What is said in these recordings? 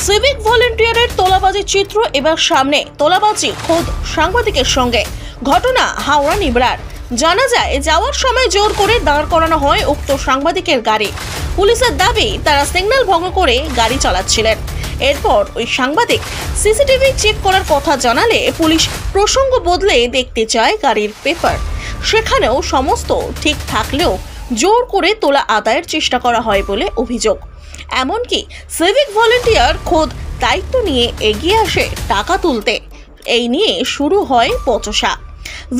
Civic ভলেন্টিয়ারের তোলাবাজির চিত্র এবার সামনে। তোলাবাজি খোদ সাংবাদিকের সঙ্গে। ঘটনা হাওড়া নিবরার। জানা যায়, যাওয়ার সময় জোর করে দাঁড় করানো হয় উক্ত সাংবাদিকের গাড়ি। পুলিশের দাবি, তারা সিগন্যাল ভঙ্গ করে গাড়ি চালাচ্ছিলেন। এরপর ওই সাংবাদিক সিসিটিভি চেক করার কথা জানালে পুলিশ প্রসঙ্গ বদলে দেখতে চায় গাড়ির পেপার। সেখানেও সমস্ত ঠিক থাকলেও জোর করে তোলা আদায়ের চেষ্টা করা হয় বলে অভিযোগ। এমনকি সিভিক ভলেন্টিয়ার খোদ দায়িত্ব নিয়ে এগিয়ে আসে টাকা তুলতে। এই নিয়ে শুরু হয় বচসা।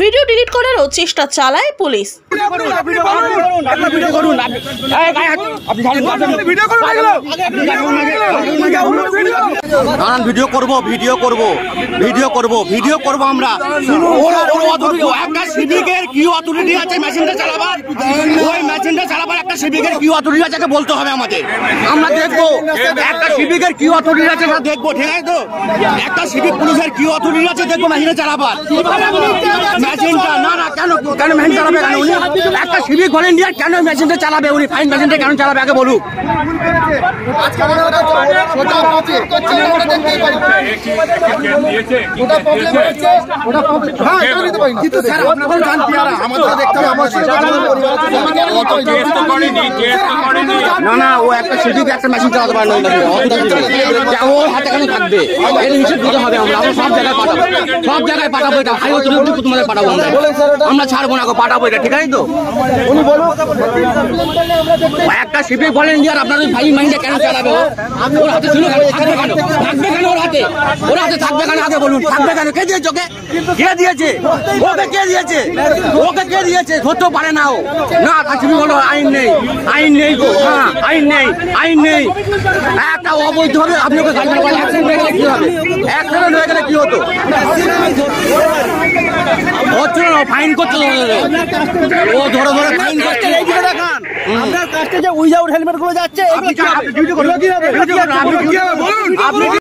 ভিডিও ডিলিট করারও চেষ্টা চালায় পুলিশ। ভিডিও করব আমরা। একটা সিভিকের কি অথরিটি আছে মেশিনটা চালাবার? ওই মেশিনটা চালাবার একটা সিভিকের কি অথরিটি আছে বলতে হবে আমাদের। আমরা দেখবো একটা সিভিকের কি অথরিটি আছে, দেখবো। ঠিক আছে তো, একটা সিভিক পুলিশের কি অথরিটি আছে দেখবো মেশিনটা চালাবার। মেশিনটা না কেন মেশিন চালাবে? কেন উনি একটা সিভিক ভলেন্টিয়ার কেন মেশিনটা চালাবে? উনি ফাইন মেশিনটা কেন চালাবে আগে বলুক। না ও একটা সিভিক একটা মেশিন চালাতে পারে না, ওর হাতে কেন থাকবে? এটা নিষেধ দিতে হবে। আমরা সব জায়গায় পাঠাবো এটা। ভাই তোমাদের পাঠাবো আমরা ছাড়বো না, পাঠাবো এটা। ঠিক আছে তো, উনি বলুন একটা সিভিক ভলেন্টিয়ার আপনাদের ভাই মাইন্ডে কেন চালাবে? ওর হাতে ছিল থাকবে কেন? ওর হাতে থাকবে কেন আগে বলুন। থাকবে কেন? কে দিয়েছে ওকে? কে দিয়েছে ওকে? কে দিয়েছে ওকে? কে দিয়েছে? ধরতেও পারে না ও। না সিভিক বলো আইন নেই গো। হ্যাঁ আইন নেই। একটা অবৈধ হবে। আপনি ওকে গাড়ি চালাবেন, অ্যাক্সিডেন্ট হয়ে গেলে কি হবে? অ্যাক্সিডেন্ট হয়ে গেলে কি হতো? হচ্ছে না, ফাইন করতে ও ধরে ফাইন করছে। আপনার কাছে যে উইদাউট হেলমেট করে যাচ্ছে,